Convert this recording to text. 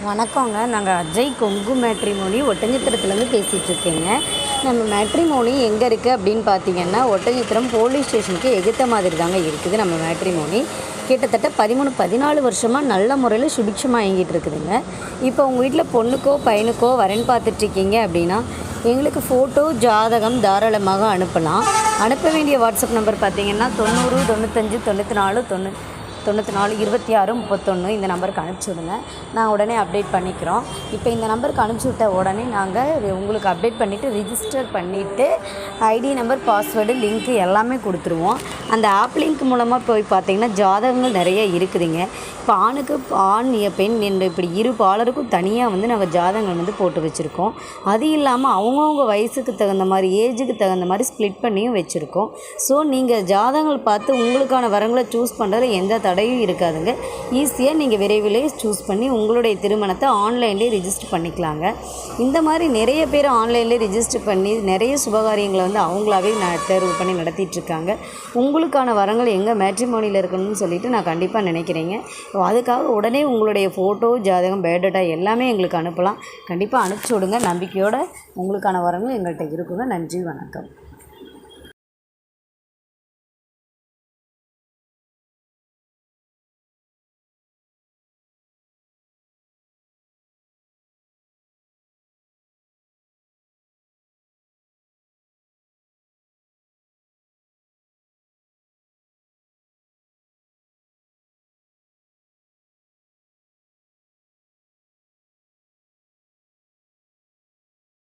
வணக்கங்க. நாங்கள் அஜய் கொங்கு மேட்ரிமோனி ஒட்டஞ்சத்திரத்துலேருந்து பேசிகிட்ருக்கேங்க. நம்ம மேட்ரிமோனி எங்கே இருக்குது அப்படின்னு பார்த்தீங்கன்னா, ஒட்டஞ்சத்திரம் போலீஸ் ஸ்டேஷனுக்கு எதிர்த்த மாதிரி தாங்க இருக்குது நம்ம மேட்ரிமோனி. கிட்டத்தட்ட 13-14 வருஷமாக நல்ல முறையில் சுபிட்சமாக இயங்கிட்டு இருக்குதுங்க. இப்போ உங்கள் வீட்டில் பொண்ணுக்கோ பையனுக்கோ வரேன்னு பார்த்துட்ருக்கீங்க அப்படின்னா, எங்களுக்கு ஃபோட்டோ ஜாதகம் தாராளமாக அனுப்பலாம். அனுப்ப வேண்டிய வாட்ஸ்அப் நம்பர் பார்த்தீங்கன்னா 90 95 94 94 26 31 இந்த நம்பருக்கு அனுப்பிச்சி விடுங்க. நான் உடனே அப்டேட் பண்ணிக்கிறோம். இப்போ இந்த நம்பருக்கு அனுப்பிச்சி விட்ட உடனே நாங்கள் உங்களுக்கு அப்டேட் பண்ணிவிட்டு ரிஜிஸ்டர் பண்ணிவிட்டு ஐடி நம்பர், பாஸ்வேர்டு, லிங்க்கு எல்லாமே கொடுத்துருவோம். அந்த ஆப் லிங்க் மூலமாக போய் பார்த்தீங்கன்னா ஜாதகங்கள் நிறைய இருக்குதுங்க. இப்போ ஆணுக்கு ஆண், பெண் என்று இப்படி இரு பாலருக்கும் தனியாக நாங்கள் ஜாதகங்கள் போட்டு வச்சுருக்கோம். அது இல்லாமல் அவங்கவுங்க வயசுக்கு தகுந்த மாதிரி, ஏஜுக்கு தகுந்த மாதிரி ஸ்ப்ளிட் பண்ணியும் வச்சுருக்கோம். ஸோ நீங்கள் ஜாதகங்கள் பார்த்து உங்களுக்கான வரங்களை சூஸ் பண்ணுறதுல எந்த தடையும் இருக்காதுங்க. ஈஸியாக நீங்கள் விரைவிலே சூஸ் பண்ணி உங்களுடைய திருமணத்தை ஆன்லைன்லேயே ரிஜிஸ்டர் பண்ணிக்கலாங்க. இந்த மாதிரி நிறைய பேர் ஆன்லைன்லேயே ரிஜிஸ்டர் பண்ணி நிறைய சுபகாரியங்களை அவங்களாவே தேர்வு பண்ணி நடத்திட்டுருக்காங்க. உங்களுக்கான வரங்கள் எங்கே மேட்ரிமோனியில் இருக்கணும்னு சொல்லிட்டு நான் கண்டிப்பாக நினைக்கிறேங்க. அதுக்காக உடனே உங்களுடைய ஃபோட்டோ, ஜாதகம், பயோடேட்டா எல்லாமே எங்களுக்கு அனுப்பலாம். கண்டிப்பாக அனுப்பிச்சி விடுங்க. நம்பிக்கையோடு உங்களுக்கான வரங்கள் எங்கள்கிட்ட இருக்குங்க. நன்றி, வணக்கம்.